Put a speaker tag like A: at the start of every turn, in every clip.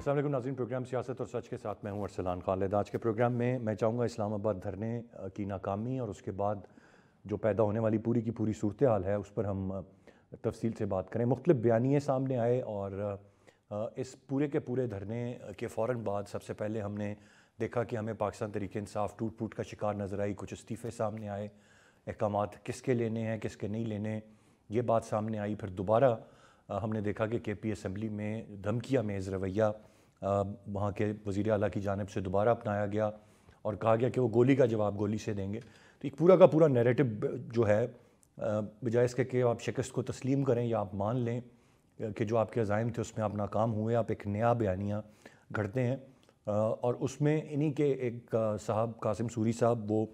A: السلام علیکم ناظرین، پروگرام سیاست اور سچ کے ساتھ میں ہوں ارسلان خالد۔ آج کے پروگرام میں چاہوں گا اسلام آباد دھرنے کی ناکامی اور اس کے بعد جو پیدا ہونے والی پوری کی پوری صورتحال ہے اس پر ہم تفصیل سے بات کریں۔ مختلف بیانیے سامنے آئے اور اس پورے کے پورے دھرنے کے فوراً بعد سب سے پہلے ہم نے دیکھا کہ ہمیں پاکستان تحریک انصاف ٹوٹ پھوٹ کا شکار نظر آئی۔ کچھ استعفے سامنے آئے، احکامات کس کے لینے ہیں کس کے نہیں لینے، یہ بات سامنے آئی۔ پھر دوبارہ ہم نے دیکھا کہ کے پی اسمبلی میں دھمکیہ میز رویہ وہاں کے وزیر اعلیٰ کی جانب سے دوبارہ اپنایا گیا اور کہا گیا کہ وہ گولی کا جواب گولی سے دیں گے۔ تو ایک پورا کا پورا نیریٹو جو ہے، بجائے اس کے کہ آپ شکست کو تسلیم کریں یا آپ مان لیں کہ جو آپ کے عزائم تھے اس میں آپ ناکام ہوئے، آپ ایک نیا بیانیہ گھڑتے ہیں اور اس میں انہی کے ایک صاحب قاسم سوری صاحب وہ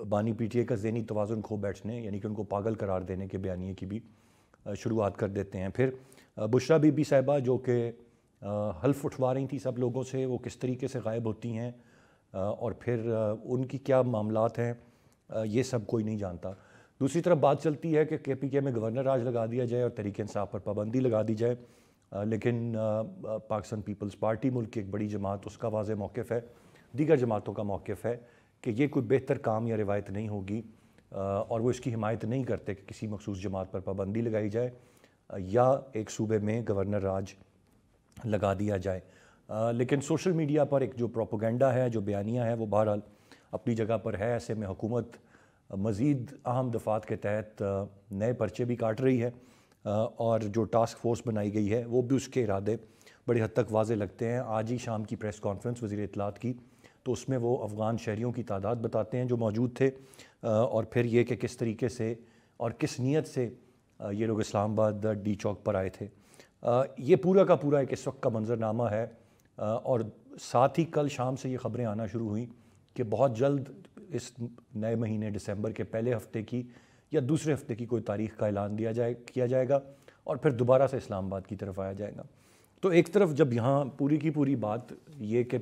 A: بانی پی ٹی اے کا ذہنی توازن کھو بیٹھنے، یعنی کہ ان کو پاگل قرار دینے کے بیانیے کی بھی شروعات کر دیتے ہیں۔ پھر بشریٰ بی بی صاحبہ جو کہ حلف اٹھوا رہی تھی سب لوگوں سے، وہ کس طریقے سے غائب ہوتی ہیں اور پھر ان کی کیا معاملات ہیں، یہ سب کوئی نہیں جانتا۔ دوسری طرف بات چلتی ہے کہ پی کے میں گورنر راج لگا دیا جائے اور تحریک انصاف پر پابندی لگا دی جائے، لیکن پاکستان پیپلز پارٹی ملک کی ایک بڑی جماعت، اس کا واضح موقف ہے، دیگر جماعتوں کا موقف ہے کہ یہ کوئی بہتر کام یا روایت نہیں ہوگی اور وہ اس کی حمایت نہیں کرتے کہ کسی مخصوص جماعت پر پابندی لگائی جائے یا ایک صوبے میں گورنر راج لگا دیا جائے۔ لیکن سوشل میڈیا پر ایک جو پروپیگنڈا ہے، جو بیانیہ ہے، وہ بہرحال اپنی جگہ پر ہے۔ ایسے میں حکومت مزید اہم دفعات کے تحت نئے پرچے بھی کاٹ رہی ہے اور جو ٹاسک فورس بنائی گئی ہے وہ بھی اس کے ارادے بڑی حد تک واضح لگتے ہیں۔ آج ہی شام کی پریس کانفرنس وزیر اطلاعات کی، تو اس میں وہ افغان شہریوں کی تعداد بتاتے ہیں جو موجود تھے اور پھر یہ کہ کس طریقے سے اور کس نیت سے یہ لوگ اسلام آباد ڈی چوک پر آئے تھے۔ یہ پورا کا پورا ایک اس وقت کا منظرنامہ ہے اور ساتھ ہی کل شام سے یہ خبریں آنا شروع ہوئیں کہ بہت جلد اس نئے مہینے دسمبر کے پہلے ہفتے کی یا دوسرے ہفتے کی کوئی تاریخ کا اعلان کیا جائے گا اور پھر دوبارہ سے اسلام آباد کی طرف آیا جائے گا۔ تو ایک طرف جب یہاں پوری کی پوری بات یہ کہ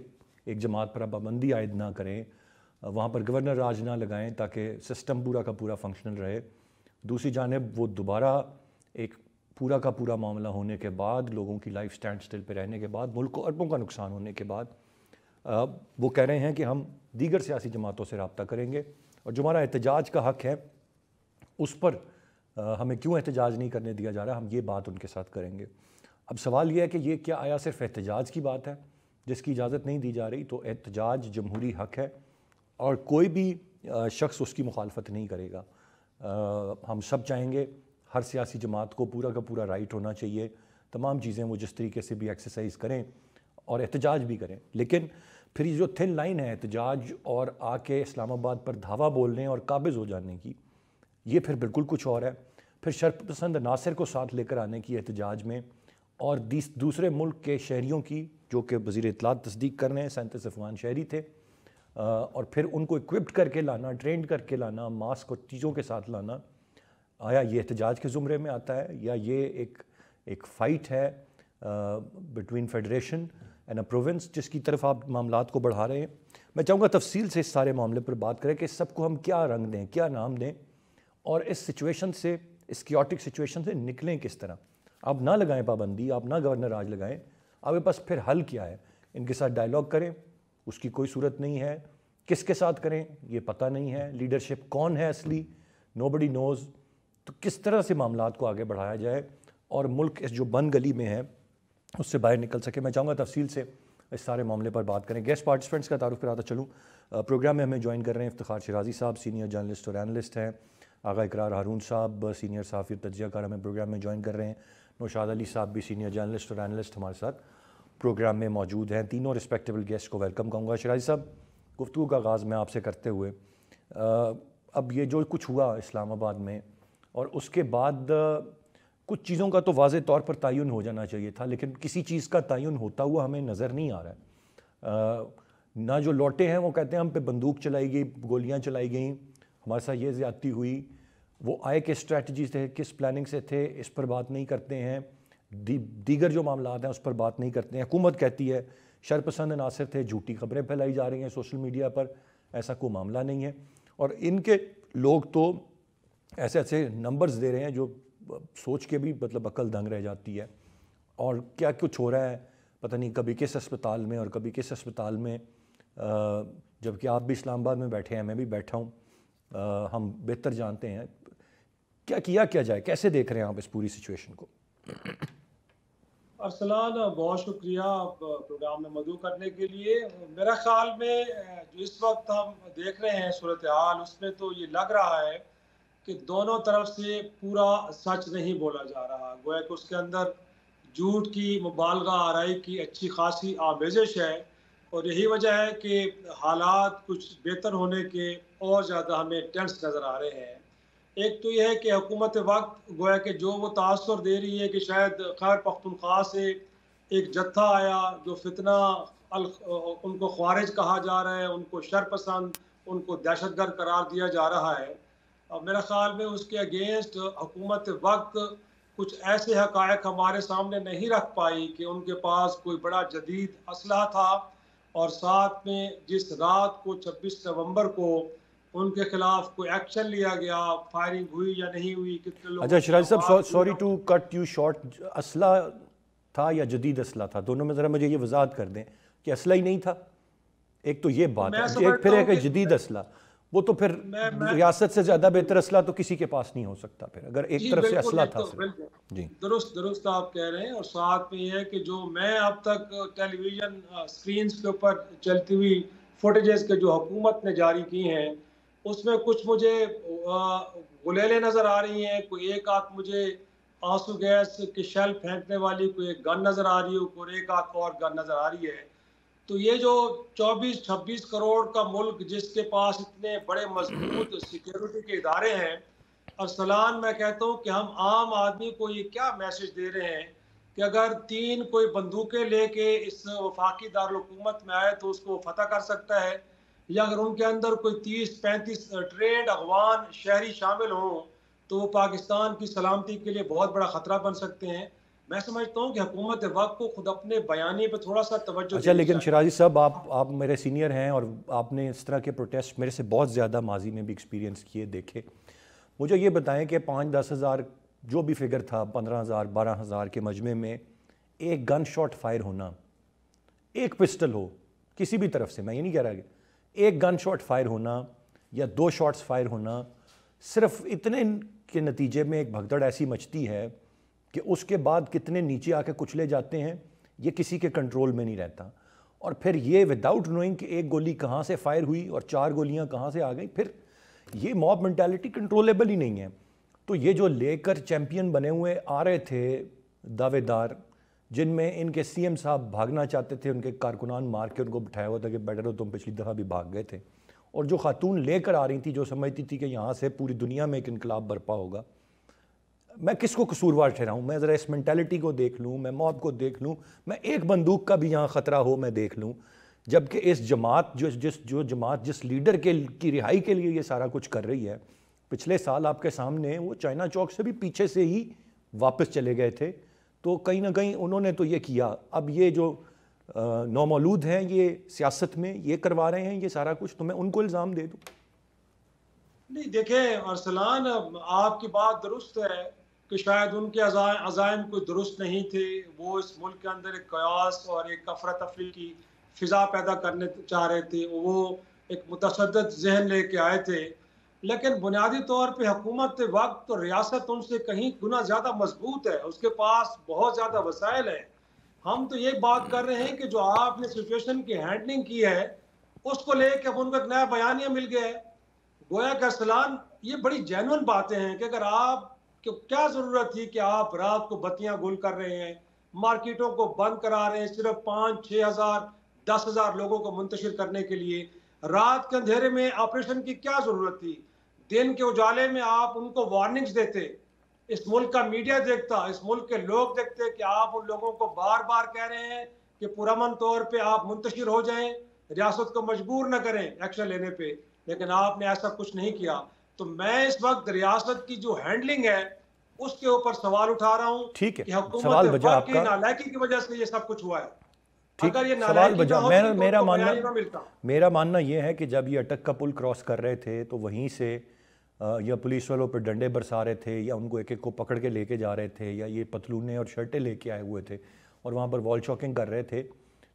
A: ایک جماعت پر پابندی عائد نہ کریں، وہاں پر گورنر راج نہ لگائیں تاکہ سسٹم پورا کا پورا فنکشنل رہے، دوسری جانب وہ دوبارہ ایک پورا کا پورا معاملہ ہونے کے بعد، لوگوں کی لائف سٹینڈ سٹل پہ رہنے کے بعد، ملک کو اربوں کا نقصان ہونے کے بعد وہ کہہ رہے ہیں کہ ہم دیگر سیاسی جماعتوں سے رابطہ کریں گے اور جو ہمارا احتجاج کا حق ہے اس پر ہمیں کیوں احتجاج نہیں کرنے دیا جا رہا، ہم یہ بات ان کے ساتھ کریں گے۔ اب سوال یہ ہے کہ یہ کیا آیا صرف احتجاج کی بات ہے جس کی اجازت نہیں دی جا رہی؟ تو احتجاج جمہوری حق ہے اور کوئی بھی شخص اس کی مخالفت نہیں کرے گا۔ ہم سب چاہیں گے، ہر سیاسی جماعت کو پورا کا پورا رائٹ ہونا چاہیے، تمام چیزیں وہ جس طریقے سے بھی ایکسرسائز کریں اور احتجاج بھی کریں، لیکن پھر یہ جو تھن لائن ہے احتجاج اور آ کے اسلام آباد پر دھاوا بولنے اور قابض ہو جانے کی، یہ پھر بالکل کچھ اور ہے۔ پھر شرط پسند عناصر کو ساتھ لے کر آنے کی احتجاج میں اور دوسرے ملک کے شہریوں کی، جو کہ وزیر اطلاعات تصدیق کر رہے ہیں 37 افغان شہری تھے، اور پھر ان کو اکوپڈ کر کے لانا، ٹرینڈ کر کے لانا، ماسک اور چیزوں کے ساتھ لانا، آیا یہ احتجاج کے زمرے میں آتا ہے یا یہ ایک فائٹ ہے between federation and a province جس کی طرف آپ معاملات کو بڑھا رہے ہیں؟ میں چاہوں گا تفصیل سے اس سارے معاملے پر بات کریں کہ اس سب کو ہم کیا رنگ دیں، کیا نام دیں اور اس سچویشن سے، اس کیوٹک سچویشن سے نکلیں کس طرح۔ آپ نہ لگائیں پابندی، آپ نہ گورنر راج لگائیں، آپ کے پاس پھر حل کیا ہے؟ ان کے ساتھ ڈائلاگ کریں، اس کی کوئی صورت نہیں ہے، کس کے ساتھ کریں یہ پتہ نہیں ہے، لیڈرشپ کون ہے اصلی، نوبڈی نوز۔ تو کس طرح سے معاملات کو آگے بڑھایا جائے اور ملک اس جو بند گلی میں ہے اس سے باہر نکل سکے؟ میں چاہوں گا تفصیل سے اس سارے معاملے پر بات کریں۔ گیسٹ پارٹیسپینٹس کا تعارف کراتا چلوں۔ پروگرام میں ہمیں جوائن کر رہے ہیں افتخار شیرازی صاحب، سینئر جرنلسٹ اور اینالسٹ ہیں۔ آغا اقرار ہارون صاحب، سینئر صحافی اور تجزیہ کار، ہمیں پروگرام میں جوائن کر رہے ہیں۔ نوشاد علی صاحب بھی سینئر جرنلسٹ اور اینالسٹ ہمارے ساتھ پروگرام میں موجود ہیں۔ تینوں رسپیکٹیبل گیسٹ کو ویلکم کہوں گا۔ شیرازی صاحب، گفتگو کا آغاز میں آپ سے کرتے ہوئے، اب یہ جو کچھ ہوا اسلام آباد میں اور اس کے بعد کچھ چیزوں کا تو واضح طور پر تعین ہو جانا چاہیے تھا، لیکن کسی چیز کا تعین ہوتا ہوا ہمیں نظر نہیں آ رہا ہے۔ نہ جو لوٹے ہیں وہ کہتے ہیں ہم پہ بندوق چلائی گئی، گولیاں چلائی گئیں، ہمارے ساتھ یہ زیادتی ہوئی، وہ آئے کس اسٹریٹجی سے، کس پلاننگ سے تھے، اس پر بات نہیں کرتے ہیں۔ دیگر جو معاملات ہیں اس پر بات نہیں کرتے ہیں۔ حکومت کہتی ہے شرپسند عناصر تھے، جھوٹی خبریں پھیلائی جا رہی ہیں سوشل میڈیا پر، ایسا کوئی معاملہ نہیں ہے، اور ان کے لوگ تو ایسے ایسے نمبرز دے رہے ہیں جو سوچ کے بھی مطلب عقل دنگ رہ جاتی ہے۔ اور کیا کچھ ہو رہا ہے، پتہ نہیں کبھی کس اسپتال میں اور کبھی کس اسپتال میں، جبکہ آپ بھی اسلام آباد میں بیٹھے ہیں، میں بھی بیٹھا ہوں، ہم بہتر جانتے ہیں کیا جائے، کیسے دیکھ رہے ہیں آپ اس پوری سچویشن کو؟
B: ارسلان، بہت شکریہ آپ پروگرام میں مدعو کرنے کے لیے۔ میرا خیال میں جو اس وقت ہم دیکھ رہے ہیں صورتحال، اس میں تو یہ لگ رہا ہے کہ دونوں طرف سے پورا سچ نہیں بولا جا رہا، گویا کہ اس کے اندر جھوٹ کی، مبالغہ آرائی کی اچھی خاصی آمیزش ہے، اور یہی وجہ ہے کہ حالات کچھ بہتر ہونے کے اور زیادہ ہمیں ٹینس نظر آ رہے ہیں۔ ایک تو یہ ہے کہ حکومت وقت گویا کہ جو وہ تاثر دے رہی ہے کہ شاید خیبر پختونخوا سے ایک جتھا آیا جو فتنہ ان کو خوارج کہا جا رہا ہے، ان کو شر پسند، ان کو دہشت گرد قرار دیا جا رہا ہے۔ میرا خیال میں اس کے اگینسٹ حکومت وقت کچھ ایسے حقائق ہمارے سامنے نہیں رکھ پائی کہ ان کے پاس کوئی بڑا جدید اسلحہ تھا، اور ساتھ میں جس رات کو 26 نومبر کو ان کے خلاف کوئی ایکشن لیا گیا، فائرنگ ہوئی یا نہیں ہوئی، کتنے لوگوں
A: اچھا شیراز صاحب، sorry to cut you short, اسلحہ تھا یا جدید اسلحہ تھا؟ دونوں میں ذرا مجھے یہ وضاحت کر دیں کہ اسلحہ ہی نہیں تھا، ایک تو یہ بات ہے، ایک پھر ہے کہ جدید اسلحہ، وہ تو پھر ریاست سے زیادہ بہتر اسلحہ تو کسی کے پاس نہیں ہو سکتا پھر، اگر ایک طرف سے اسلحہ تھا صرف۔
B: جی درست آپ کہہ رہے ہیں، اور ساتھ میں یہ ہے کہ جو میں اب تک ٹیلی ویژن سکرینز کے اوپر چلتی ہوئی فوٹیجز کے جو حکومت نے جاری کی ہیں، اس میں کچھ مجھے گلیلیں نظر آ رہی ہیں، کوئی ایک آدھ مجھے آنسو گیس کی شیل پھینکنے والی کوئی ایک گن نظر آ رہی ہے، اور ایک آدھ اور گن نظر آ رہی ہے۔ تو یہ جو 24-26 کروڑ کا ملک جس کے پاس اتنے بڑے مضبوط سیکیورٹی کے ادارے ہیں، ارسلان میں کہتا ہوں کہ ہم عام آدمی کو یہ کیا میسج دے رہے ہیں کہ اگر 3 کوئی بندوقیں لے کے اس وفاقی دارالحکومت میں آئے تو اس کو فتح کر سکتا ہے، یا اگر ان کے اندر کوئی 30-35 ٹرینڈ افغان شہری شامل ہوں تو وہ پاکستان کی سلامتی کے لیے بہت بڑا خطرہ بن سکتے ہیں۔ میں سمجھتا ہوں کہ حکومت وقت کو خود اپنے بیانی پہ تھوڑا سا توجہ
A: اچھا لیکن شیرازی صاحب، آپ میرے سینئر ہیں اور آپ نے اس طرح کے پروٹیسٹ میرے سے بہت زیادہ ماضی میں بھی ایکسپیرینس کیے، دیکھے، مجھے یہ بتائیں کہ 5-10 ہزار جو بھی فگر تھا، 15,000 12,000 کے مجمع میں ایک گن شاٹ فائر ہونا، ایک پسٹل ہو کسی بھی طرف سے، میں یہ نہیں کہہ رہا کہ ایک گن شاٹ فائر ہونا یا 2 شاٹس فائر ہونا، صرف اتنے کے نتیجے میں ایک بھگدڑ ایسی مچتی ہے کہ اس کے بعد کتنے نیچے آ کے کچلے جاتے ہیں یہ کسی کے کنٹرول میں نہیں رہتا، اور پھر یہ وداؤٹ نوئنگ کہ ایک گولی کہاں سے فائر ہوئی اور 4 گولیاں کہاں سے آ گئیں، پھر یہ موب منٹیلٹی کنٹرولیبل ہی نہیں ہے۔ تو یہ جو لے کر چیمپئن بنے ہوئے آ رہے تھے دعوے دار، جن میں ان کے سی ایم صاحب بھاگنا چاہتے تھے، ان کے کارکنان مار کے ان کو بٹھایا ہوا تھا کہ بیٹر ہو تم پچھلی دفعہ بھی بھاگ گئے تھے، اور جو خاتون لے کر آ رہی تھی جو سمجھتی تھی کہ یہاں سے پوری دنیا میں ایک انقلاب برپا ہوگا، میں کس کو قصوروار ٹھہراؤں؟ میں ذرا اس مینٹیلٹی کو دیکھ لوں، میں موب کو دیکھ لوں، میں ایک بندوق کا بھی یہاں خطرہ ہو میں دیکھ لوں، جبکہ اس جماعت جس لیڈر کی رہائی کے لیے یہ سارا کچھ کر رہی ہے، پچھلے سال آپ کے سامنے وہ چائنا چوک سے بھی پیچھے سے ہی واپس چلے گئے تھے، تو کہیں نہ کہیں انہوں نے تو یہ کیا۔ اب یہ جو نومولود ہیں یہ سیاست میں یہ کروا رہے ہیں یہ سارا کچھ، تو میں ان کو الزام دے دوں؟
B: نہیں دیکھیں ارسلان، آپ کی بات درست ہے کہ شاید ان کے عزائم کوئی درست نہیں تھے، وہ اس ملک کے اندر ایک قیاس اور ایک افراتفری کی فضا پیدا کرنے چاہ رہے تھے، وہ ایک متشدد ذہن لے کے آئے تھے، لیکن بنیادی طور پہ حکومت وقت اور ریاست ان سے کہیں گنا زیادہ مضبوط ہے، اس کے پاس بہت زیادہ وسائل ہیں۔ ہم تو یہ بات کر رہے ہیں کہ جو آپ نے سچویشن کی ہینڈلنگ کی ہے اس کو لے کے اب ان کو ایک نیا بیانیہ مل گیا ہے۔ گویا کہ ارسلان یہ بڑی جینون باتیں ہیں کہ اگر آپ کیا ضرورت تھی کہ آپ رات کو بتیاں گل کر رہے ہیں، مارکیٹوں کو بند کرا رہے ہیں صرف 5-6 ہزار 10 ہزار لوگوں کو منتشر کرنے کے لیے، رات کے اندھیرے میں آپریشن کی کیا ضرورت تھی؟ دن کے اجالے میں آپ ان کو وارننگز دیتے، اس ملک کا میڈیا دیکھتا، اس ملک کے لوگ دیکھتے کہ آپ ان لوگوں کو بار بار کہہ رہے ہیں کہ پرامن طور پہ آپ منتشر ہو جائیں، ریاست کو مجبور نہ کریں ایکشن لینے پہ، لیکن آپ نے ایسا کچھ نہیں کیا۔ تو میں اس وقت ریاست کی جو ہینڈلنگ ہے اس کے اوپر سوال اٹھا رہا ہوں
A: ٹھیک ہے،
B: کہ حکومت
A: سوال بجا آپ
B: کی
A: کا،
B: نالائکی کی وجہ سے یہ سب کچھ ہوا ہے۔
A: ٹھیک،
B: اگر یہ
A: سوال
B: نالائکی نہ
A: بجا،
B: ہوتی تو ان کو
A: میرا
B: بیان ہی نہ ملتا۔
A: میرا ماننا یہ ہے کہ جب یہ اٹک کا پل کراس کر رہے تھے تو وہیں سے یا پولیس والوں پہ ڈنڈے برسا رہے تھے یا ان کو ایک ایک کو پکڑ کے لے کے جا رہے تھے یا یہ پتلونے اور شرٹیں لے کے آئے ہوئے تھے، اور وہاں پر وال چاکنگ کر رہے تھے.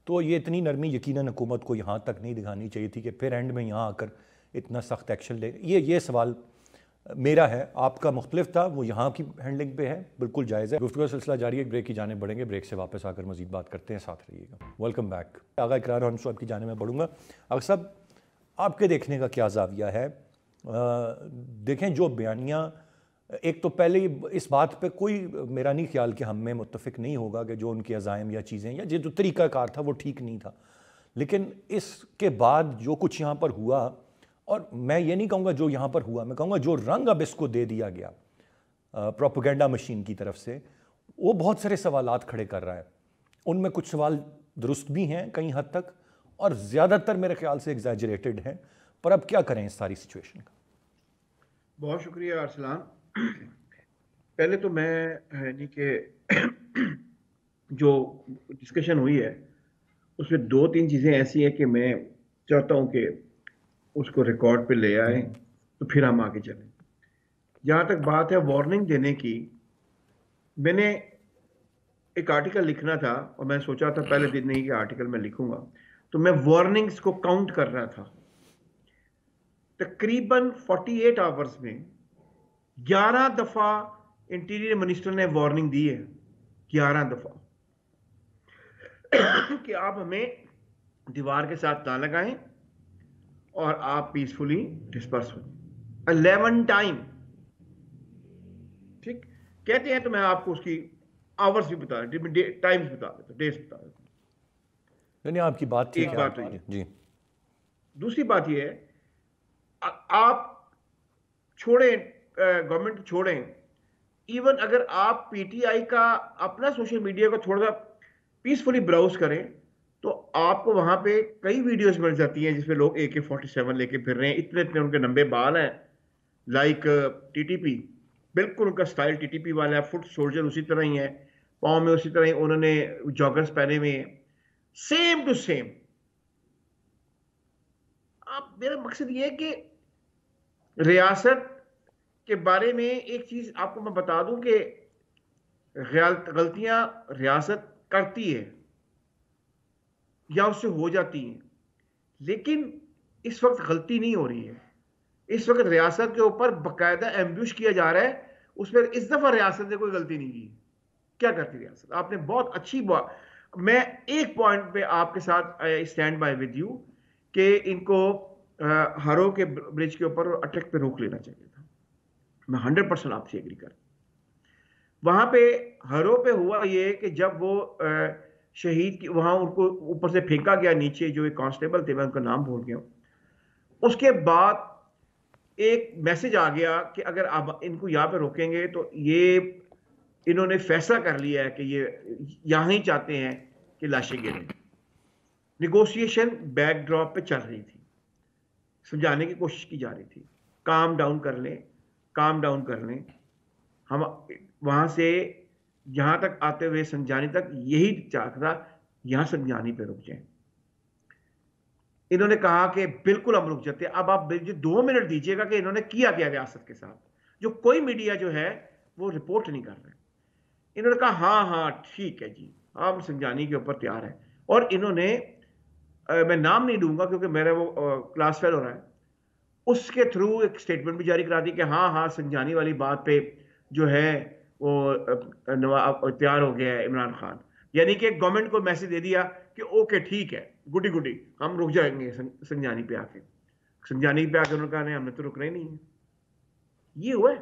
A: تو یہ اتنی نرمی یقیناً حکومت کو یہاں تک نہیں دکھانی چاہیے تھی کہ پھر اینڈ میں یہاں آ کر اتنا سخت ایکشن لے. یہ سوال میرا ہے, آپ کا مختلف تھا, وہ یہاں کی ہینڈلنگ پہ ہے, بالکل جائز ہے. گفتگو کا سلسلہ جاری ہے, ایک بریک کی جانب بڑھیں گے, بریک سے واپس آ کر مزید بات کرتے ہیں, ساتھ رہیے گا. Welcome back. آغا اقرار ہم صاحب کی جانب میں بڑھوں گا. آغا صاحب, آپ کے دیکھنے کا کیا زاویہ ہے؟ دیکھیں جو بیانیہ, ایک تو پہلے اس بات پہ کوئی میرا نہیں خیال کہ ہم میں متفق نہیں ہوگا کہ جو ان کے عزائم یا چیزیں یا جو طریقہ کار تھا وہ ٹھیک نہیں تھا, لیکن اس کے بعد جو کچھ یہاں پر ہوا, اور میں یہ نہیں کہوں گا جو یہاں پر ہوا, میں کہوں گا جو رنگ اب اس کو دے دیا گیا پروپیگنڈا مشین کی طرف سے, وہ بہت سارے سوالات کھڑے کر رہا ہے. ان میں کچھ سوال درست بھی ہیں کئی حد تک, اور زیادہ تر میرے خیال سے ایگزیجریٹڈ ہیں. پر اب کیا کریں اس ساری سچویشن کا؟
C: بہت شکریہ ارسلان. پہلے تو میں یعنی کہ جو ڈسکشن ہوئی ہے اس میں 2-3 چیزیں ایسی ہیں کہ میں چاہتا ہوں کہ اس کو ریکارڈ پہ لے آئیں تو پھر ہم آگے چلیں. جہاں تک بات ہے وارننگ دینے کی, میں نے ایک آرٹیکل لکھنا تھا اور میں سوچا تھا پہلے دن نہیں کہ آرٹیکل میں لکھوں گا, تو میں وارننگز کو کاؤنٹ کر رہا تھا. تقریباً 48 آورز میں 11 دفعہ انٹیریئر منسٹر نے وارننگ دی ہے, 11 دفعہ کہ آپ ہمیں دیوار کے ساتھ نہ لگائیں اور آپ پیسفلی ڈسپرس ہو. 11 ٹائم. ٹھیک کہتے ہیں تو میں آپ کو اس کی آورز بھی بتا دوں, ٹائمز بتا دیتا ہوں, ڈیز بتا دیتا ہوں.
A: یعنی آپ کی بات ٹھیک ہے.
C: ایک بات ہوئی.
A: جی.
C: دوسری بات یہ ہے, آپ چھوڑیں گورنمنٹ چھوڑیں, ایون اگر آپ پی ٹی آئی کا اپنا سوشل میڈیا کو تھوڑا سا پیسفلی براؤز کریں تو آپ کو وہاں پہ کئی ویڈیوز مل جاتی ہیں جس میں لوگ AK-47 لے کے پھر رہے ہیں, اتنے ان کے لمبے بال ہیں, لائک ٹی ٹی پی, بالکل ان کا سٹائل ٹی ٹی پی والا ہے, فٹ سولجر اسی طرح ہی ہے, پاؤں میں اسی طرح ہی انہوں نے جاگرز پہنے ہوئے ہیں, سیم ٹو سیم. میرا مقصد یہ ہے کہ ریاست کے بارے میں ایک چیز آپ کو میں بتا دوں کہ غلطیاں ریاست کرتی ہے یا اس سے ہو جاتی ہیں, لیکن اس وقت غلطی نہیں ہو رہی ہے. اس وقت ریاست کے اوپر باقاعدہ ایمبوش کیا جا رہا ہے. اس میں اس دفعہ ریاست نے کوئی غلطی نہیں کی. کیا کرتی ریاست؟ آپ نے بہت اچھی بات, میں ایک پوائنٹ پہ آپ کے ساتھ اسٹینڈ بائی ود یو کہ ان کو ہرو کے برج کے اوپر اٹیک پہ روک لینا چاہیے تھا. میں 100% آپ سے ایگری کرتا. وہاں پہ ہرو پہ ہوا یہ کہ جب وہ شہید کی وہاں ان کو اوپر سے پھینکا گیا نیچے, جو ایک کانسٹیبل تھے, میں ان کا نام بھول گیا ہوں, اس کے بعد ایک میسج آ گیا کہ اگر آپ ان کو یہاں پہ روکیں گے تو یہ انہوں نے فیصلہ کر لیا ہے کہ یہ یہاں ہی چاہتے ہیں کہ لاشیں گریں. نیگوشیشن بیک ڈراپ پہ چل رہی تھی, سمجھانے کی کوشش کی جا رہی تھی, کام ڈاؤن کر لیں, کام ڈاؤن کر لیں. ہم وہاں سے یہاں تک آتے ہوئے سنجانی تک یہی چاہتا تھا, یہاں سنجانی پہ رک جائیں. انہوں نے کہا کہ بالکل ہم رک جاتے ہیں. اب آپ 2 منٹ دیجئے گا کہ انہوں نے کیا کیا ریاست کے ساتھ, جو کوئی میڈیا جو ہے وہ رپورٹ نہیں کر رہے. انہوں نے کہا ہاں ٹھیک ہے جی, ہم سنجانی کے اوپر تیار ہیں. اور انہوں نے, میں نام نہیں دوں گا کیونکہ میرا وہ کلاس فیل ہو رہا ہے, اس کے تھرو ایک سٹیٹمنٹ بھی جاری کرا دی کہ ہاں سنجانی والی بات پہ جو ہے وہ تیار ہو گیا ہے عمران خان. یعنی کہ گورنمنٹ کو میسج دے دیا کہ اوکے ٹھیک ہے, گڈی ہم رک جائیں گے سنجانی پہ آ کے. سنجانی پہ آ کے انہوں نے کہا نہیں, ہم نے تو رکنا ہی نہیں ہے. یہ ہوا ہے.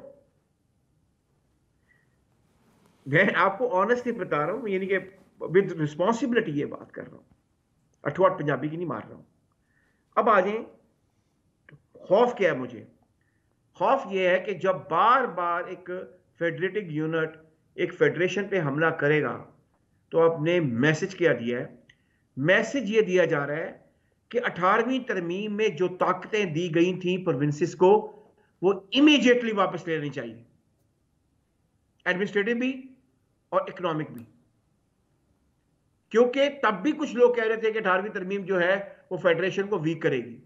C: میں آپ کو آنیسٹلی بتا رہا ہوں, یعنی کہ ود رسپانسبلٹی یہ بات کر رہا ہوں, اٹھواٹ پنجابی کی نہیں مار رہا ہوں. اب آ جائیں, خوف کیا ہے مجھے؟ خوف یہ ہے کہ جب بار بار ایک فیڈریٹنگ یونٹ ایک فیڈریشن پہ حملہ کرے گا تو آپ نے میسج کیا دیا ہے. میسج یہ دیا جا رہا ہے کہ 18ویں ترمیم میں جو طاقتیں دی گئی تھیں پروونسز کو وہ امیجیٹلی واپس لینی چاہیے, ایڈمنسٹریٹو بھی اور اکنامک بھی. کیونکہ تب بھی کچھ لوگ کہہ رہے تھے کہ 18ویں ترمیم جو ہے وہ فیڈریشن کو ویک کرے گی,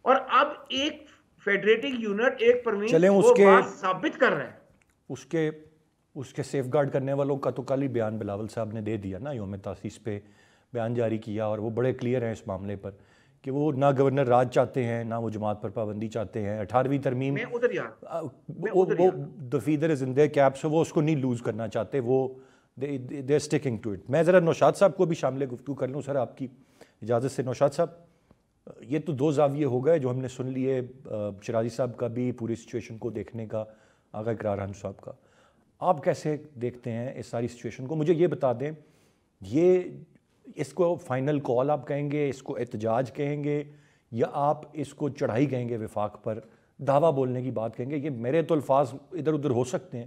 C: اور اب ایک فیڈریٹنگ یونٹ ایک پروونس وہ بات ثابت کر رہا ہے.
A: اس کے سیف گارڈ کرنے والوں کا تو کل ہی بیان بلاول صاحب نے دے دیا نا، یوم تاسیس پہ بیان جاری کیا، اور وہ بڑے کلیئر ہیں اس معاملے پر کہ وہ نہ گورنر راج چاہتے ہیں نہ وہ جماعت پر پابندی چاہتے ہیں. 18ویں ترمیم وہ the feather is in their cap، so وہ اس کو نہیں لوز کرنا چاہتے، وہ they are sticking to it. میں ذرا نوشاد صاحب کو بھی شامل گفتگو کر لوں سر آپ کی اجازت سے. نوشاد صاحب، یہ تو دو زاویے ہو گئے جو ہم نے سن لیے، شرازی صاحب کا بھی پوری سچویشن کو دیکھنے کا، آغا اقرار حنف صاحب کا. آپ کیسے دیکھتے ہیں اس ساری سچویشن کو؟ مجھے یہ بتا دیں، یہ اس کو فائنل کال آپ کہیں گے، اس کو احتجاج کہیں گے، یا آپ اس کو چڑھائی کہیں گے وفاق پر، دعویٰ بولنے کی بات کہیں گے؟ یہ میرے تو الفاظ ادھر ادھر ہو سکتے ہیں،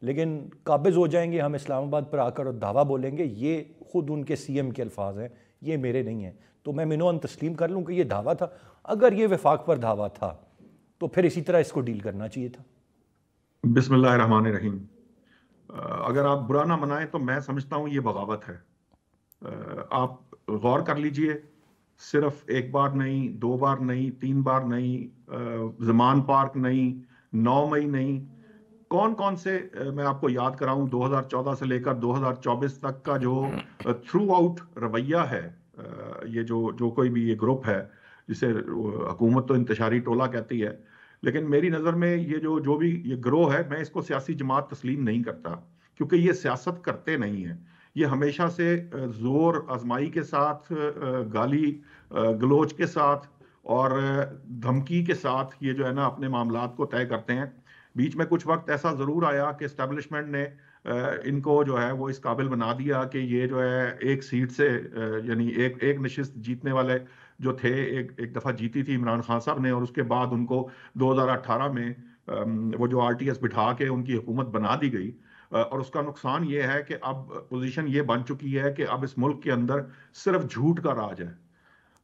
A: لیکن قابض ہو جائیں گے ہم اسلام آباد پر آ کر اور دعویٰ بولیں گے، یہ خود ان کے سی ایم کے الفاظ ہیں، یہ میرے نہیں ہیں. تو میں منوان تسلیم کر لوں کہ یہ دعویٰ تھا. اگر یہ وفاق پر دعویٰ تھا تو پھر اسی طرح اس کو ڈیل کرنا چاہیے تھا.
D: بسم اللہ الرحمن الرحیم. اگر آپ برا نہ منائیں تو میں سمجھتا ہوں یہ بغاوت ہے. آپ غور کر لیجئے، صرف ایک بار نہیں، 2 بار نہیں، 3 بار نہیں، زمان پارک نہیں، 9 مئی نہیں، کون سے میں آپ کو یاد کراؤں 2014 سے لے کر 2024 تک کا جو تھرو آؤٹ رویہ ہے، یہ جو کوئی بھی یہ گروپ ہے جسے حکومت تو انتشاری ٹولہ کہتی ہے، لیکن میری نظر میں یہ جو بھی یہ گروہ ہے، میں اس کو سیاسی جماعت تسلیم نہیں کرتا، کیونکہ یہ سیاست کرتے نہیں ہیں. یہ ہمیشہ سے زور آزمائی کے ساتھ، گالی گلوچ کے ساتھ اور دھمکی کے ساتھ یہ جو ہے نا اپنے معاملات کو طے کرتے ہیں. بیچ میں کچھ وقت ایسا ضرور آیا کہ اسٹیبلشمنٹ نے ان کو جو ہے وہ اس قابل بنا دیا کہ یہ جو ہے ایک سیٹ سے، یعنی ایک نشست جیتنے والے جو تھے، ایک دفعہ جیتی تھی عمران خان صاحب نے، اور اس کے بعد ان کو 2018 میں وہ جو RTS بٹھا کے ان کی حکومت بنا دی گئی. اور اس کا نقصان یہ ہے کہ اب پوزیشن یہ بن چکی ہے کہ اب اس ملک کے اندر صرف جھوٹ کا راج ہے.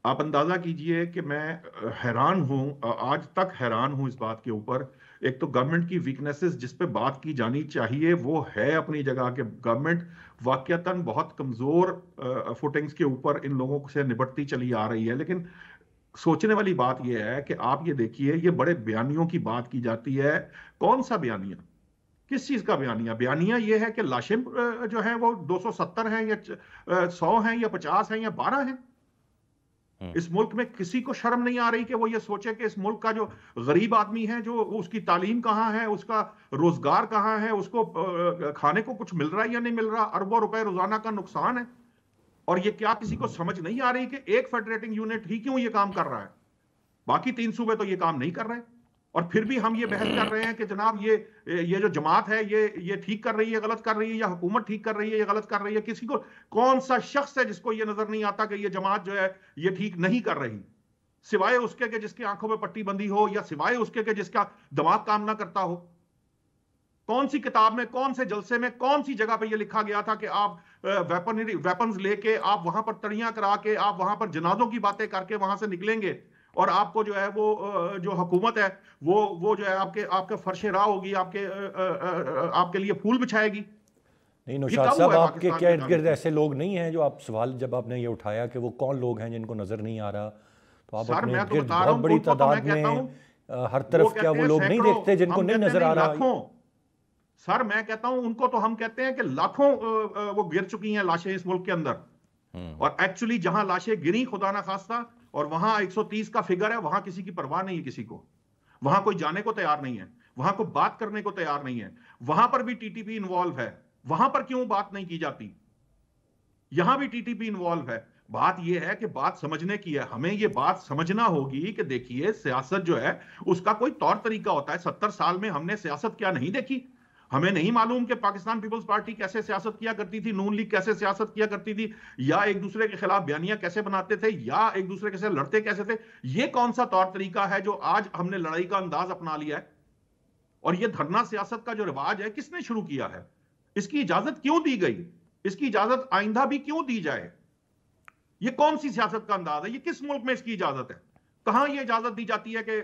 D: آپ اندازہ کیجئے کہ میں حیران ہوں، آج تک حیران ہوں اس بات کے اوپر. ایک تو گورنمنٹ کی ویکنیسز جس پہ بات کی جانی چاہیے وہ ہے اپنی جگہ کہ گورنمنٹ واقعتاً بہت کمزور فوٹنگز کے اوپر ان لوگوں سے نبٹتی چلی آ رہی ہے. لیکن سوچنے والی بات یہ ہے کہ آپ یہ دیکھیے، یہ بڑے بیانیوں کی بات کی جاتی ہے. کون سا بیانیہ؟ کس چیز کا بیانیہ؟ بیانیہ یہ ہے کہ لاشیں جو ہیں وہ 270 ہیں یا 100 ہیں یا 50 ہیں یا 12 ہیں. اس ملک میں کسی کو شرم نہیں آ رہی کہ وہ یہ سوچے کہ اس ملک کا جو غریب آدمی ہے، جو اس کی تعلیم کہاں ہے، اس کا روزگار کہاں ہے، اس کو کھانے کو کچھ مل رہا ہے یا نہیں مل رہا، اربوں روپے روزانہ کا نقصان ہے. اور یہ کیا کسی کو سمجھ نہیں آ رہی کہ ایک فیڈریٹنگ یونٹ ہی کیوں یہ کام کر رہا ہے، باقی 3 صوبے تو یہ کام نہیں کر رہے. اور پھر بھی ہم یہ بحث کر رہے ہیں کہ جناب یہ جو جماعت ہے یہ ٹھیک کر رہی ہے، غلط کر رہی ہے، یا حکومت ٹھیک کر رہی ہے یا غلط کر رہی ہے. کسی کو، کون سا شخص ہے جس کو یہ نظر نہیں آتا کہ یہ جماعت جو ہے یہ ٹھیک نہیں کر رہی، سوائے اس کے کہ جس کی آنکھوں میں پٹی بندی ہو، یا سوائے اس کے کہ جس کا دماغ کام نہ کرتا ہو. کون سی کتاب میں، کون سے جلسے میں، کون سی جگہ پہ یہ لکھا گیا تھا کہ آپ ویپنز لے کے آپ وہاں پر تڑیاں کرا کے آپ وہاں پر جنازوں کی باتیں کر کے وہاں سے نکلیں گے اور آپ کو جو ہے وہ جو حکومت ہے وہ جو ہے آپ کے فرش راہ ہوگی، آپ کے لیے پھول بچھائے گی؟
A: نہیں نوشاد صاحب، آپ کے کیا ارد گرد ایسے لوگ نہیں ہیں جو آپ سوال جب آپ نے یہ اٹھایا کہ وہ کون لوگ ہیں جن کو نظر نہیں آ رہا، تو آپ اپنے گرد بہت بڑی تعداد میں ہر طرف کیا وہ لوگ نہیں دیکھتے جن کو نہیں نظر آ رہا؟
D: سر میں کہتا ہوں ان کو تو ہم کہتے ہیں کہ لاکھوں وہ گر چکی ہیں لاشیں اس ملک کے اندر. اور ایکچولی جہاں لاشیں گری خدا نہ خواستہ، اور وہاں 130 کا فگر ہے، وہاں کسی کی پرواہ نہیں ہے، کسی کو وہاں کوئی جانے کو تیار نہیں ہے، وہاں کوئی بات کرنے کو تیار نہیں ہے. وہاں پر بھی ٹی ٹی پی انوالو ہے، وہاں پر کیوں بات نہیں کی جاتی؟ یہاں بھی ٹی ٹی پی انوالو ہے. بات یہ ہے کہ بات سمجھنے کی ہے. ہمیں یہ بات سمجھنا ہوگی کہ دیکھیے سیاست جو ہے اس کا کوئی طور طریقہ ہوتا ہے. 70 سال میں ہم نے سیاست کیا نہیں دیکھی؟ ہمیں نہیں معلوم کہ پاکستان پیپلز پارٹی کیسے سیاست کیا کرتی تھی، نون لیگ کیسے سیاست کیا کرتی تھی، یا ایک دوسرے کے خلاف بیانیاں کیسے بناتے تھے، یا ایک دوسرے کے ساتھ لڑتے کیسے تھے. یہ کون سا طور طریقہ ہے جو آج ہم نے لڑائی کا انداز اپنا لیا ہے؟ اور یہ دھرنا سیاست کا جو رواج ہے کس نے شروع کیا ہے؟ اس کی اجازت کیوں دی گئی؟ اس کی اجازت آئندہ بھی کیوں دی جائے؟ یہ کون سی سیاست کا انداز ہے؟ یہ کس ملک میں اس کی اجازت ہے؟ کہاں یہ اجازت دی جاتی ہے کہ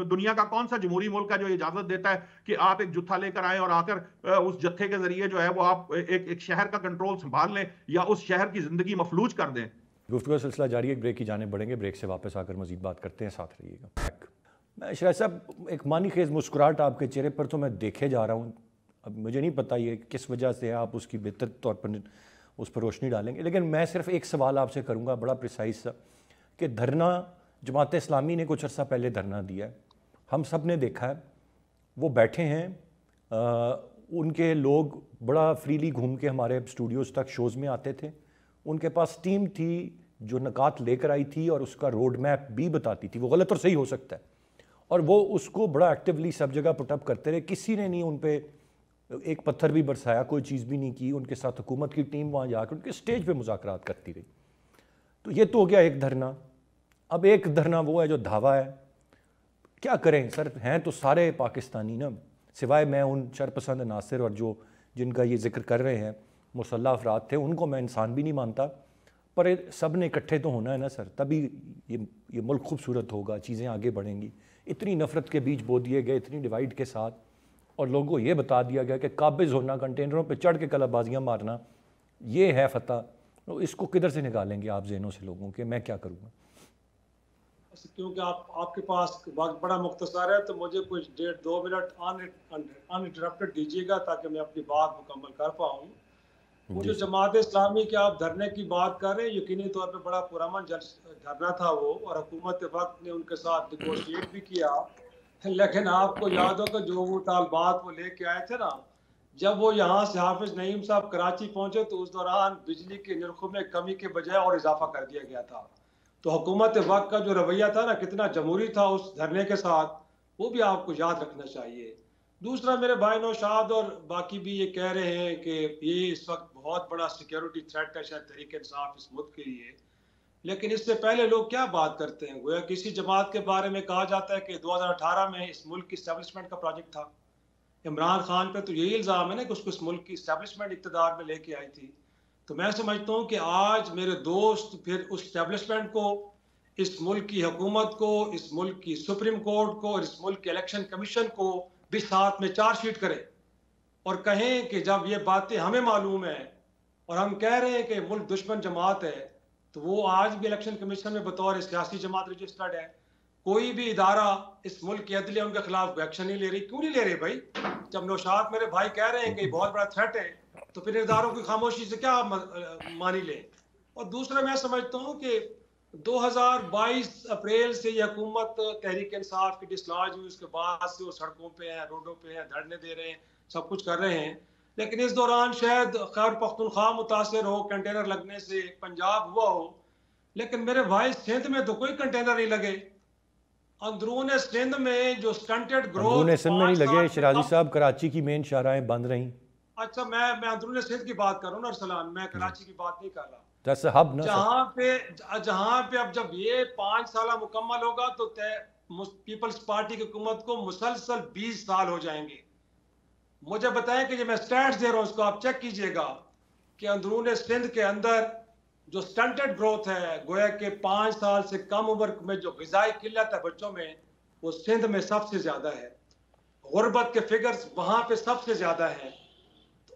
D: دنیا کا کون سا جمہوری ملک ہے جو اجازت دیتا ہے کہ آپ ایک جتھا لے کر آئیں اور آ کر اس جتھے کے ذریعے جو ہے وہ آپ ایک شہر کا کنٹرول سنبھال لیں یا اس شہر کی زندگی مفلوج کر دیں؟
A: گفتگو سلسلہ جاری ہے، ایک بریک کی جانب بڑھیں گے، بریک سے واپس آ کر مزید بات کرتے ہیں، ساتھ رہیے گا. شراز صاحب، ایک معنی خیز مسکراہٹ آپ کے چہرے پر تو میں دیکھے جا رہا ہوں. اب مجھے نہیں پتہ یہ کس وجہ سے آپ اس کی بہتر طور پر اس پر روشنی ڈالیں گے، لیکن میں صرف ایک سوال آپ سے کروں گا بڑا پریسائز سا، کہ دھرنا جماعت اسلامی نے کچھ عرصہ پہلے دھرنا دیا ہے، ہم سب نے دیکھا ہے، وہ بیٹھے ہیں، ان کے لوگ بڑا فریلی گھوم کے ہمارے اسٹوڈیوز تک شوز میں آتے تھے، ان کے پاس ٹیم تھی جو نکات لے کر آئی تھی اور اس کا روڈ میپ بھی بتاتی تھی، وہ غلط اور صحیح ہو سکتا ہے، اور وہ اس کو بڑا ایکٹیولی سب جگہ پٹ اپ کرتے رہے، کسی نے نہیں ان پہ ایک پتھر بھی برسایا، کوئی چیز بھی نہیں کی، ان کے ساتھ حکومت کی ٹیم وہاں جا کر ان کے سٹیج پہ مذاکرات کرتی رہی۔ تو یہ تو ہو گیا ایک دھرنا، اب ایک دھرنا وہ ہے جو دھاوا ہے، کیا کریں سر؟ ہیں تو سارے پاکستانی نا، سوائے میں ان شرپسند عناصر اور جو جن کا یہ ذکر کر رہے ہیں مسلح افراد تھے، ان کو میں انسان بھی نہیں مانتا، پر سب نے اکٹھے تو ہونا ہے نا سر، تبھی یہ ملک خوبصورت ہوگا، چیزیں آگے بڑھیں گی۔ اتنی نفرت کے بیج بو دیے گئے، اتنی ڈیوائڈ کے ساتھ، اور لوگوں کو یہ بتا دیا گیا کہ قابض ہونا، کنٹینروں پہ چڑھ کے کلہ بازیاں مارنا، یہ ہے فتح۔ تو اس کو کدھر سے نکالیں گے آپ ذہنوں سے لوگوں کے؟ میں کیا کروں گا؟
B: کیونکہ آپ کے پاس وقت بڑا مختصر ہے تو مجھے کچھ 1.5-2 منٹ انٹرپٹڈ دیجیے گا تاکہ میں اپنی بات مکمل کر پاؤں۔ وہ جو جماعت اسلامی کے آپ دھرنے کی بات کر رہے ہیں، یقینی طور پہ بڑا پرامن دھرنا تھا وہ، اور حکومت وقت نے ان کے ساتھ نیگوشیٹ بھی کیا، لیکن آپ کو یاد ہو کہ جو وہ طالبات وہ لے کے آئے تھے نا، جب وہ یہاں سے حافظ نعیم صاحب کراچی پہنچے تو اس دوران بجلی کے نرخوں میں کمی کے بجائے اور اضافہ کر دیا گیا تھا۔ تو حکومت وقت کا جو رویہ تھا نا، کتنا جمہوری تھا اس دھرنے کے ساتھ، وہ بھی آپ کو یاد رکھنا چاہیے۔ دوسرا، میرے بھائی نوشاد اور باقی بھی یہ کہہ رہے ہیں کہ یہ اس وقت بہت بڑا سیکیورٹی تھریٹ ہے شاید تحریک انصاف اس ملک کے لیے، لیکن اس سے پہلے لوگ کیا بات کرتے ہیں؟ گویا کسی جماعت کے بارے میں کہا جاتا ہے کہ 2018 میں اس ملک کی اسٹیبلشمنٹ کا پروجیکٹ تھا۔ عمران خان پہ تو یہی الزام ہے نا کہ اس کو اس ملک کی اسٹیبلشمنٹ اقتدار میں لے کے آئی تھی۔ تو میں سمجھتا ہوں کہ آج میرے دوست پھر اس اسٹیبلشمنٹ کو، اس ملک کی حکومت کو، اس ملک کی سپریم کورٹ کو اور اس ملک کے الیکشن کمیشن کو بھی ساتھ میں چارج شیٹ کریں اور کہیں کہ جب یہ باتیں ہمیں معلوم ہیں اور ہم کہہ رہے ہیں کہ ملک دشمن جماعت ہے، تو وہ آج بھی الیکشن کمیشن میں بطور سیاسی جماعت رجسٹرڈ ہے۔ کوئی بھی ادارہ اس ملک کی عدلیہ ان کے خلاف ایکشن نہیں لے رہی۔ کیوں نہیں لے رہے بھائی؟ جب نوشاد میرے بھائی کہہ رہے ہیں کہ یہ بہت بڑا تھریٹ ہے، تو پھر اداروں کی خاموشی سے کیا مانی لیں؟ اور دوسرا، میں سمجھتا ہوں کہ 2022 اپریل سے یہ حکومت تحریک انصاف کی ڈسلاج ہوئی، اس کے بعد سے وہ سڑکوں پہ ہیں، روڈوں پہ ہیں، دھرنے دے رہے ہیں، سب کچھ کر رہے ہیں، لیکن اس دوران شاید خیبر پختونخوا متاثر ہو کنٹینر لگنے سے، پنجاب ہوا ہو، لیکن میرے بھائی سندھ میں تو کوئی کنٹینر نہیں لگے۔ اندرون سندھ میں جو سٹنٹڈ گروتھ،
A: اندرون سندھ میں نہیں لگے شیرازی صاحب، کراچی کی مین شاہراہیں بند رہیں۔
B: اچھا، میں اندرون سندھ کی بات کر رہا ہوں نا ارسلان، میں کراچی کی بات نہیں کر رہا۔
A: ہب نا
B: جہاں پہ اب جب یہ 5 سالہ مکمل ہوگا تو پیپلز پارٹی کی حکومت کو مسلسل 20 سال ہو جائیں گے۔ مجھے بتائیں کہ یہ میں سٹیٹس دے رہا ہوں، اس کو آپ چیک کیجئے گا کہ اندرون سندھ کے اندر جو سٹنٹڈ گروتھ ہے، گویا کہ 5 سال سے کم عمر میں جو غذائی قلت ہے بچوں میں، وہ سندھ میں سب سے زیادہ ہے۔ غربت کے فگرز وہاں پہ سب سے زیادہ ہیں،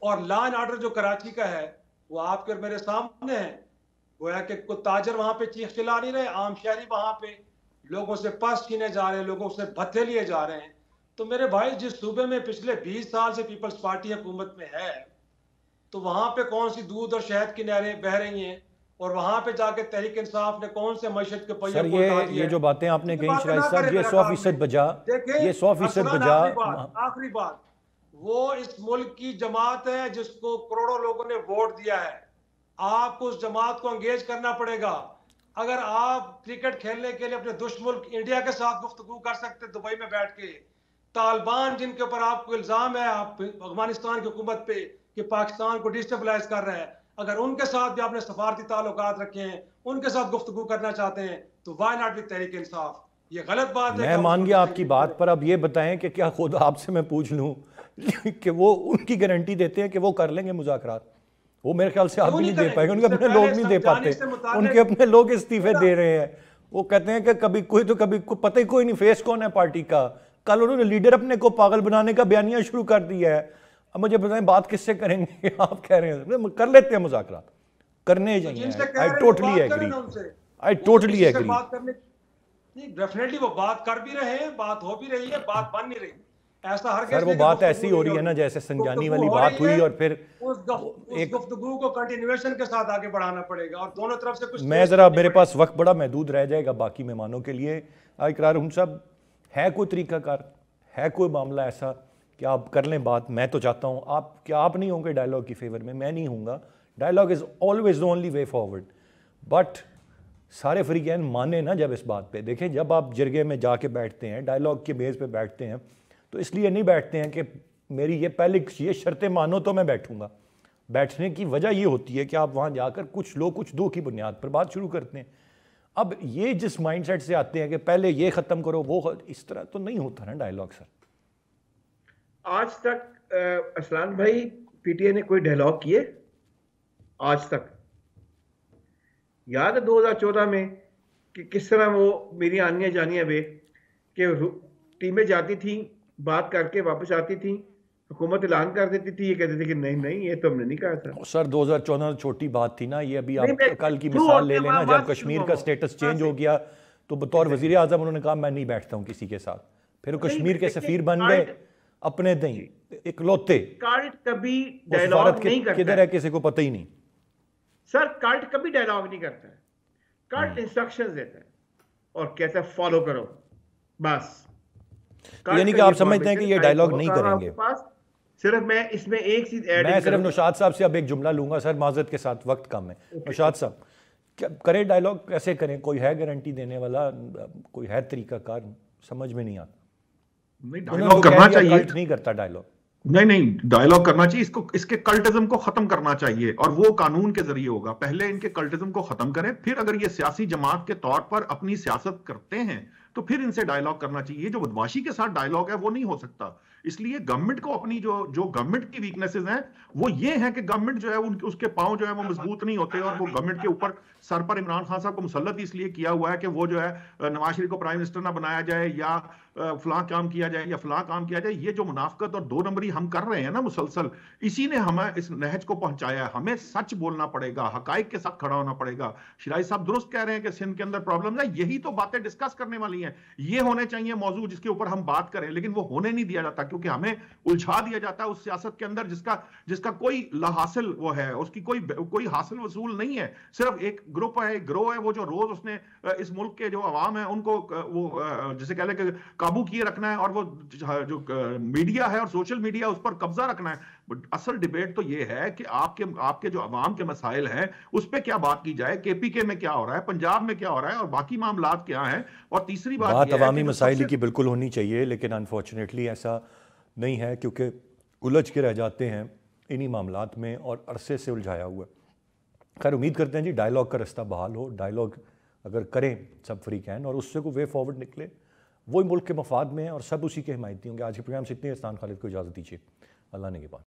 B: اور لا اینڈ آرڈر جو کراچی کا ہے وہ آپ کے میرے سامنے ہے۔ گویا کہ کوئی تاجر وہاں پہ چیخ چلا نہیں رہے، عام شہری وہاں پہ لوگوں سے پس چھینے جا رہے ہیں، لوگوں سے بھتے لیے جا رہے ہیں۔ تو میرے بھائی، جس صوبے میں پچھلے 20 سال سے پیپلز پارٹی حکومت میں ہے، تو وہاں پہ کون سی دودھ اور شہد کی نہریں بہ رہی ہیں، اور وہاں پہ جا کے تحریک انصاف نے کون سے معیشت کے پہیے کو اٹھا دیا ہے۔
A: یہ جو باتیں آپ نے کہیں شیرازی صاحب، یہ 100% بجا، یہ 100% بجا۔
B: آخری بات، وہ اس ملک کی جماعت ہے جس کو کروڑوں لوگوں نے ووٹ دیا ہے۔ آپ کو اس جماعت کو انگیج کرنا پڑے گا۔ اگر آپ کرکٹ کھیلنے کے لیے اپنے دشمن ملک انڈیا کے ساتھ گفتگو کر سکتے دبئی میں بیٹھ کے، طالبان جن کے اوپر آپ کو الزام ہے آپ افغانستان کی حکومت پہ کہ پاکستان کو ڈسٹیبلائز کر رہا ہے، اگر ان کے ساتھ بھی آپ نے سفارتی تعلقات رکھے ہیں، ان کے ساتھ گفتگو کرنا چاہتے ہیں، تو Y not with Tehreek Insaf? یہ غلط بات ہے۔
A: میں مان گیا آپ کی بات پر، اب یہ بتائیں کہ کیا خود آپ سے میں پوچھ لوں کہ وہ ان کی گارنٹی دیتے ہیں کہ وہ کر لیں گے مذاکرات؟ وہ میرے خیال سے آپ بھی نہیں دے پائے گے، ان کے اپنے لوگ نہیں دے پاتے، ان کے اپنے لوگ استعفے دے رہے ہیں۔ وہ کہتے ہیں کہ کبھی کوئی تو کبھی پتہ ہی کوئی نہیں فیس کون ہے پارٹی کا۔ کل انہوں نے لیڈر اپنے کو پاگل بنانے کا بیانیہ شروع کر دیا ہے۔ اب مجھے بتائیں بات کس سے کریں گے؟ آپ کہہ رہے ہیں کر لیتے ہیں مذاکرات، کرنے چاہیے۔ I totally agree، I totally agree۔
B: نہیں، ڈیفینیٹلی وہ بات کر بھی رہے ہیں، بات ہو بھی رہی ہے، بات بن نہیں رہی۔ ایسا ہر
A: سر وہ بات ایسی ہو رہی ہے نا جیسے سنجانی والی بات ہوئی اور پھر
B: اس گفتگو کو کنٹینیویشن کے ساتھ آگے بڑھانا پڑے گا اور دونوں طرف سے کچھ
A: میں ذرا میرے پاس وقت بڑا محدود رہ جائے گا باقی مہمانوں کے لیے. اقرار ہم صاحب ہے کوئی طریقہ کار, ہے کوئی معاملہ ایسا کہ آپ کر لیں بات؟ میں تو چاہتا ہوں آپ نہیں ہوں گے ڈائلاگ کی فیور میں نہیں ہوں گا. Dialogue is always the only way forward, but سارے فریقین مانے نا جب اس بات پہ. دیکھیں جب آپ جرگے میں جا کے بیٹھتے ہیں, ڈائلاگ کے بیس پہ بیٹھتے ہیں, تو اس لیے نہیں بیٹھتے ہیں کہ میری یہ شرطیں مانو تو میں بیٹھوں گا. بیٹھنے کی وجہ یہ ہوتی ہے کہ آپ وہاں جا کر کچھ لو کچھ دو کی بنیاد پر بات شروع کرتے ہیں. اب یہ جس مائنڈ سیٹ سے آتے ہیں کہ پہلے یہ ختم کرو وہ, اس طرح تو نہیں ہوتا نا ڈائلاگ سر.
C: آج تک اسلان بھائی پی ٹی آئی نے کوئی ڈائلاگ کیے آج تک؟ یاد ہے 2014 میں کہ کس طرح وہ میری آنیاں جانیاں بے کہ ٹیمیں جاتی تھیں, بات کر کے واپس آتی تھیں, حکومت اعلان کر دیتی تھی, یہ کہتے تھے کہ نہیں یہ تو ہم نے نہیں کہا تھا.
A: سر 2014 چھوٹی بات تھی نا یہ. ابھی آپ کل کی مثال لے لینا, جب کشمیر کا سٹیٹس چینج ہو گیا تو بطور وزیر اعظم انہوں نے کہا میں نہیں بیٹھتا ہوں کسی کے ساتھ. پھر وہ کشمیر کے سفیر بن گئے اپنے دیں اکلوتے.
C: کالٹ کبھی ڈائلاگ نہیں کرتا
A: کدھر ہے کسی کو پتہ ہی نہیں
C: سر. کالٹ کبھی ڈائلاگ نہیں کرتا ہے. کالٹ انسٹرکشنز دیتا ہے اور کہتا ہے فالو کرو بس.
A: یعنی کہ آپ سمجھتے ہیں کہ یہ ڈائلاگ نہیں کریں گے.
C: صرف میں اس میں ایک چیز ایڈ,
A: میں صرف نوشاد صاحب سے اب ایک جملہ لوں گا سر معذرت کے ساتھ, وقت کم ہے. نوشاد صاحب کریں ڈائلاگ کیسے کریں؟ کوئی ہے گارنٹی دینے والا, کوئی ہے طریقہ کار؟ سمجھ میں نہیں آتا.
D: ڈائلاگ کرنا چاہیے,
A: نہیں کرتا ڈائلاگ.
D: نہیں ڈائلاگ کرنا چاہیے. اس کے کلٹزم کو ختم کرنا چاہیے اور وہ قانون کے ذریعے ہوگا. پہلے ان کے کلٹزم کو ختم کریں, پھر اگر یہ سیاسی جماعت کے طور پر اپنی سیاست کرتے ہیں تو پھر ان سے ڈائلاگ کرنا چاہیے. جو بدماشی کے ساتھ ڈائلاگ ہے وہ نہیں ہو سکتا. اس لیے گورنمنٹ کو اپنی جو گورنمنٹ کی ویکنیسز ہیں وہ یہ ہیں کہ گورنمنٹ جو ہے اس کے پاؤں جو ہے وہ مضبوط نہیں ہوتے, اور وہ گورنمنٹ کے اوپر سر پر عمران خان صاحب کو مسلط اس لیے کیا ہوا ہے کہ وہ جو ہے نواز شریف کو پرائم منسٹر نہ بنایا جائے یا فلاں کام کیا جائے یا فلاں کام کیا جائے. یہ جو منافقت اور دو نمبری ہم کر رہے ہیں نا مسلسل, اسی نے ہمیں اس نہج کو پہنچایا ہے. ہمیں سچ بولنا پڑے گا, حقائق کے ساتھ کھڑا ہونا پڑے گا. شرائی صاحب درست کہہ رہے ہیں کہ سندھ کے اندر پرابلم ہے, یہی تو باتیں ڈسکس کرنے والی ہیں. یہ ہونے چاہیے موضوع جس کے اوپر ہم بات کریں, لیکن وہ ہونے نہیں دیا جاتا کیونکہ ہمیں الجھا دیا جاتا ہے اس سیاست کے اندر جس کا کوئی لا حاصل وہ ہے, اس کی کوئی حاصل وصول نہیں ہے. صرف ایک گروپ ہے, ایک گروہ ہے, وہ جو روز اس نے اس ملک کے جو عوام ہیں ان کو وہ جسے کہہ لیں کہ قابو کیے رکھنا ہے, اور وہ جو میڈیا ہے اور سوشل میڈیا اس پر قبضہ رکھنا ہے. اصل ڈیبیٹ تو یہ ہے کہ آپ کے جو عوام کے مسائل ہیں اس پہ کیا بات کی جائے. کے پی کے میں کیا ہو رہا ہے, پنجاب میں کیا ہو رہا ہے, اور باقی معاملات کیا ہیں. اور تیسری بات
A: عوامی مسائل کی بالکل ہونی چاہیے, لیکن انفارچونیٹلی ایسا نہیں ہے کیونکہ الجھ کے رہ جاتے ہیں انہی معاملات میں اور عرصے سے الجھایا ہوا ہے. خیر امید کرتے ہیں جی ڈائلاگ کا رستہ بحال ہو. ڈائلاگ اگر کریں سب فریقین اور اس سے کوئی وے فارورڈ نکلے, وہی ملک کے مفاد میں ہیں اور سب اسی کے حمایتی ہوں گے. آج کے پروگرام سے اتنے. اسلان خالد کو اجازت دیجیے. اللہ نے کے بعد.